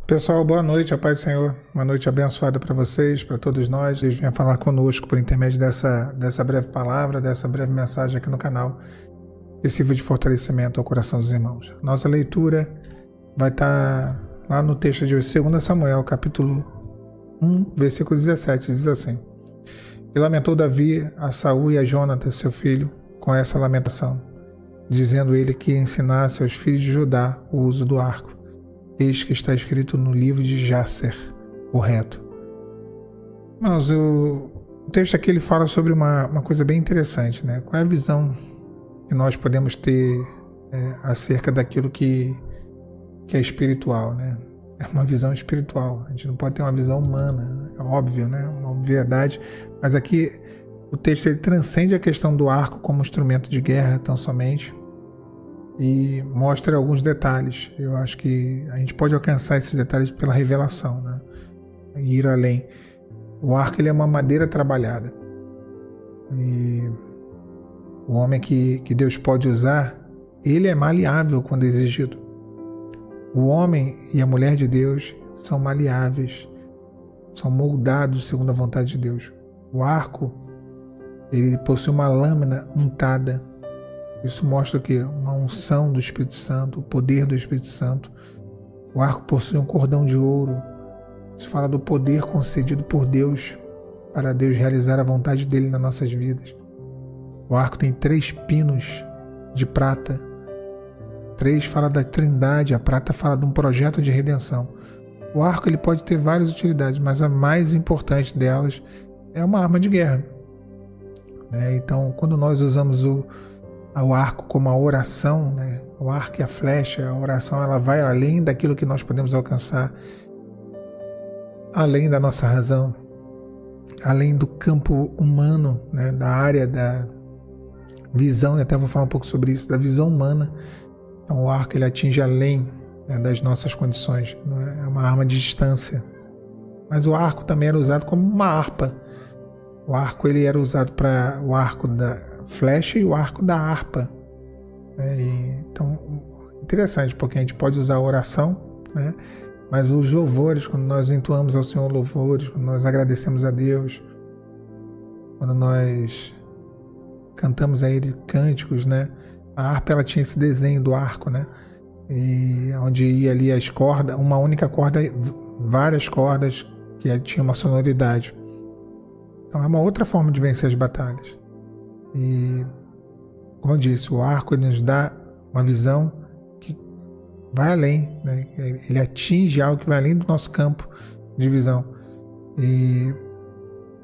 Pessoal, boa noite, a paz do Senhor. Uma noite abençoada para vocês, para todos nós. Deus venha falar conosco por intermédio dessa breve palavra, dessa breve mensagem aqui no canal, que sirva de fortalecimento ao coração dos irmãos. Nossa leitura vai estar lá no texto de 2 Samuel, capítulo 1, versículo 17, diz assim: E lamentou Davi a Saul e a Jonatas, seu filho, com essa lamentação, dizendo ele que ensinasse aos filhos de Judá o uso do arco. Eis que está escrito no livro de Jasser, o reto. Mas o texto aqui ele fala sobre uma coisa bem interessante, né? Qual é a visão que nós podemos ter acerca daquilo que é espiritual, né? É uma visão espiritual. A gente não pode ter uma visão humana, é óbvio, né? Uma obviedade. Mas aqui o texto ele transcende a questão do arco como instrumento de guerra tão somente, e mostra alguns detalhes. Eu acho que a gente pode alcançar esses detalhes pela revelação, né? E ir além. O arco ele é uma madeira trabalhada. E o homem que Deus pode usar, ele é maleável quando exigido. O homem e a mulher de Deus são maleáveis, são moldados segundo a vontade de Deus. O arco, ele possui uma lâmina untada. Isso mostra o quê? Uma unção do Espírito Santo, o poder do Espírito Santo. O arco possui um cordão de ouro. Isso fala do poder concedido por Deus para Deus realizar a vontade dele nas nossas vidas. O arco tem 3 pinos de prata. 3 fala da Trindade, a prata fala de um projeto de redenção. O arco ele pode ter várias utilidades, mas a mais importante delas é uma arma de guerra. Então, quando nós usamos o arco como a oração, né? O arco e a flecha, a oração, ela vai além daquilo que nós podemos alcançar, além da nossa razão, além do campo humano, né? Da área da visão, e até vou falar um pouco sobre isso, da visão humana. Então o arco ele atinge além, né, das nossas condições, não é? É uma arma de distância. Mas o arco também era usado como uma harpa. O arco ele era usado para o arco da flecha e o arco da harpa. Então, interessante, porque a gente pode usar a oração, né? Mas os louvores, quando nós entoamos ao Senhor louvores, quando nós agradecemos a Deus, quando nós cantamos a Ele cânticos, né? A harpa ela tinha esse desenho do arco, né? E onde ia ali as cordas, uma única corda, várias cordas que tinha uma sonoridade. Então é uma outra forma de vencer as batalhas. E, como eu disse, o arco ele nos dá uma visão que vai além, né? Ele atinge algo que vai além do nosso campo de visão. E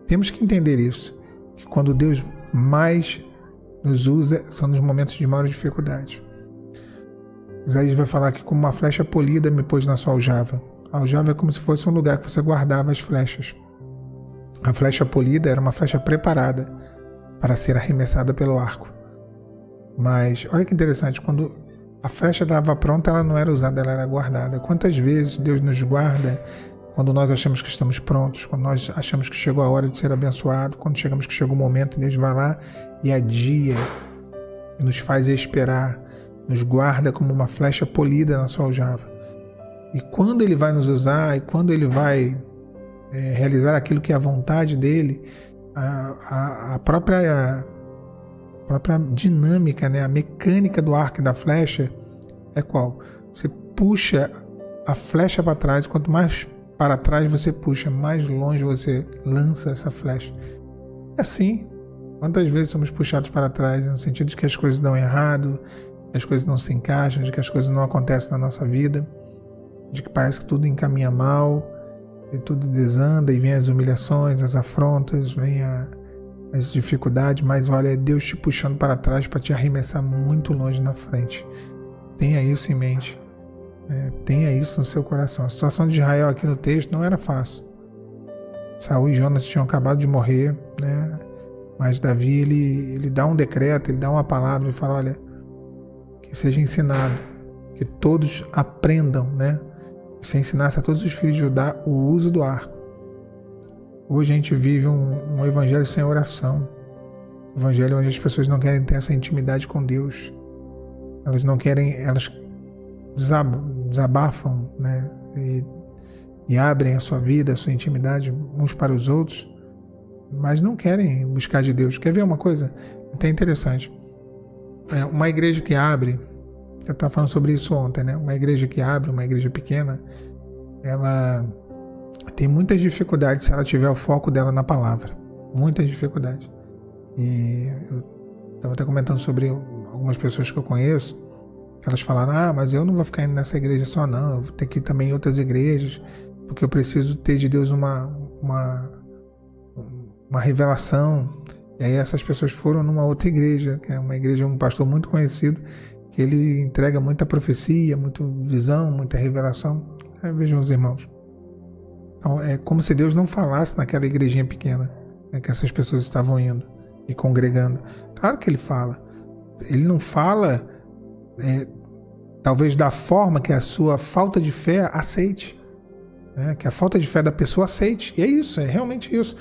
temos que entender isso, que quando Deus mais nos usa são nos momentos de maior dificuldade. Isaías vai falar que como uma flecha polida me pôs na sua aljava. A aljava é como se fosse um lugar que você guardava as flechas. A flecha polida era uma flecha preparada para ser arremessada pelo arco. Mas olha que interessante, quando a flecha estava pronta, ela não era usada, ela era guardada. Quantas vezes Deus nos guarda quando nós achamos que estamos prontos, quando nós achamos que chegou a hora de ser abençoado, quando chegamos que chegou o momento, Deus vai lá e adia, e nos faz esperar, nos guarda como uma flecha polida na sua aljava. E quando Ele vai nos usar, e quando Ele vai realizar aquilo que é a vontade dEle, a própria dinâmica, né? A mecânica do arco e da flecha é qual? Você puxa a flecha para trás, quanto mais para trás você puxa, mais longe você lança essa flecha. É assim, quantas vezes somos puxados para trás, no sentido de que as coisas dão errado, que as coisas não se encaixam, de que as coisas não acontecem na nossa vida, de que parece que tudo encaminha mal, e tudo desanda, e vem as humilhações, as afrontas, vem as dificuldades, mas olha, é Deus te puxando para trás para te arremessar muito longe na frente. Tenha isso em mente, tenha isso no seu coração. A situação de Israel aqui no texto não era fácil. Saul e Jonas tinham acabado de morrer, né? Mas Davi ele dá um decreto, ele dá uma palavra, ele fala, olha, que seja ensinado, que todos aprendam, né? Se ensinasse a todos os filhos de Judá o uso do arco. Hoje a gente vive um evangelho sem oração. Um evangelho onde as pessoas não querem ter essa intimidade com Deus. Elas não querem, elas desabafam, né? E e abrem a sua vida, a sua intimidade uns para os outros, mas não querem buscar de Deus. Quer ver uma coisa até interessante? Uma igreja que abre, eu estava falando sobre isso ontem, né? Uma igreja que abre, uma igreja pequena, ela tem muitas dificuldades se ela tiver o foco dela na palavra. Muitas dificuldades. E eu estava até comentando sobre algumas pessoas que eu conheço, que elas falaram, mas eu não vou ficar indo nessa igreja só não, eu vou ter que ir também em outras igrejas, porque eu preciso ter de Deus uma revelação. E aí essas pessoas foram numa outra igreja, que é uma igreja, um pastor muito conhecido, que ele entrega muita profecia, muita visão, muita revelação. Vejam os irmãos. Então, é como se Deus não falasse naquela igrejinha pequena, né, que essas pessoas estavam indo e congregando. Claro que ele fala. Ele não fala, talvez da forma que a sua falta de fé aceite. Né, que a falta de fé da pessoa aceite. E é isso, é realmente isso.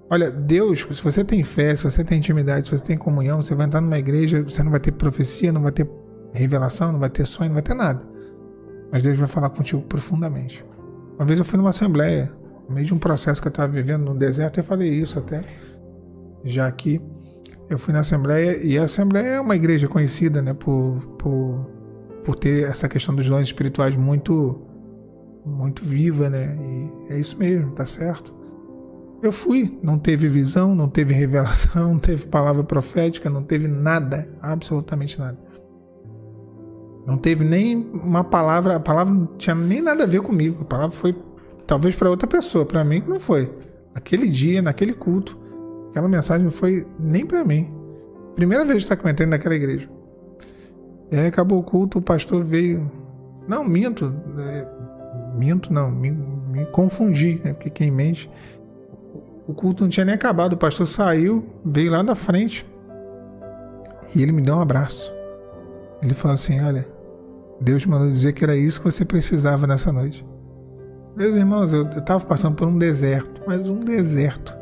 Olha, Deus, se você tem fé, se você tem intimidade, se você tem comunhão, você vai entrar numa igreja, você não vai ter profecia, não vai ter revelação, não vai ter sonho, não vai ter nada. Mas Deus vai falar contigo profundamente. Uma vez eu fui numa assembleia, no meio de um processo que eu estava vivendo no deserto, eu falei isso até, já aqui. Eu fui na assembleia, e a assembleia é uma igreja conhecida, né, por ter essa questão dos dons espirituais muito, muito viva, né, e é isso mesmo, tá certo. Eu fui, não teve visão, não teve revelação, não teve palavra profética, não teve nada, absolutamente nada. Não teve nem uma palavra, a palavra não tinha nem nada a ver comigo, a palavra foi talvez para outra pessoa, para mim que não foi. Aquele dia, naquele culto, aquela mensagem não foi nem para mim. Primeira vez que eu entrei naquela igreja. E aí acabou o culto, o pastor veio, não, me confundi, né? Porque quem mente, o culto não tinha nem acabado, o pastor saiu, veio lá da frente e ele me deu um abraço. Ele falou assim, olha, Deus mandou dizer que era isso que você precisava nessa noite. Meus irmãos, eu estava passando por um deserto, mas um deserto.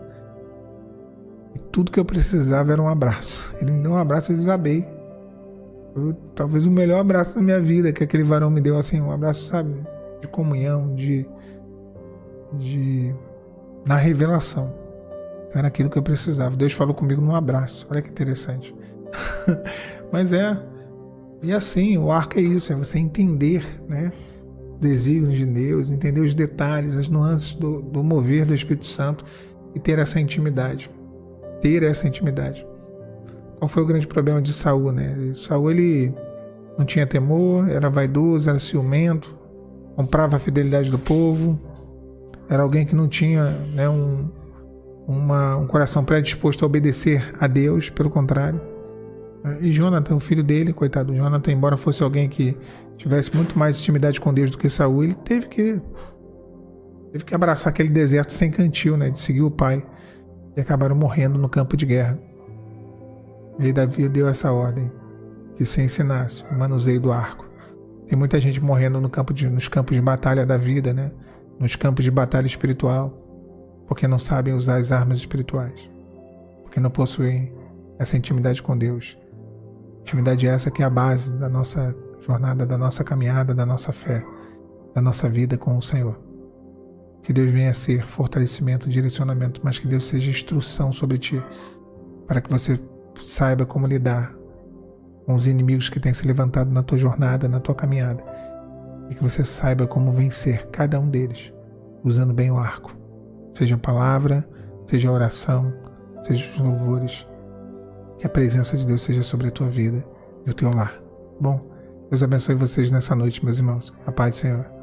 E tudo que eu precisava era um abraço. Ele me deu um abraço e eu desabei. Talvez o melhor abraço da minha vida, que aquele varão me deu, assim, um abraço, sabe, de comunhão, na revelação. Era aquilo que eu precisava. Deus falou comigo num abraço. Olha que interessante. Mas e assim, o arco é isso, é você entender, né, desígnios de Deus, entender os detalhes, as nuances do mover do Espírito Santo e ter essa intimidade. Qual foi o grande problema de Saul, né? Saul, ele não tinha temor, era vaidoso, era ciumento, comprava a fidelidade do povo, era alguém que não tinha, né, um coração predisposto a obedecer a Deus, pelo contrário. E Jonathan, o filho dele, coitado, Jonathan, embora fosse alguém que tivesse muito mais intimidade com Deus do que Saul, ele teve que abraçar aquele deserto sem cantil, né, de seguir o pai, e acabaram morrendo no campo de guerra. E aí Davi deu essa ordem, que se ensinasse o manuseio do arco. Tem muita gente morrendo nos campos de batalha da vida, né, nos campos de batalha espiritual, porque não sabem usar as armas espirituais, porque não possuem essa intimidade com Deus. Intimidade essa que é a base da nossa jornada, da nossa caminhada, da nossa fé, da nossa vida com o Senhor. Que Deus venha a ser fortalecimento, direcionamento, mas que Deus seja instrução sobre ti, para que você saiba como lidar com os inimigos que têm se levantado na tua jornada, na tua caminhada, e que você saiba como vencer cada um deles, usando bem o arco, seja a palavra, seja a oração, seja os louvores. Que a presença de Deus seja sobre a tua vida e o teu lar. Bom, Deus abençoe vocês nessa noite, meus irmãos. A paz do Senhor.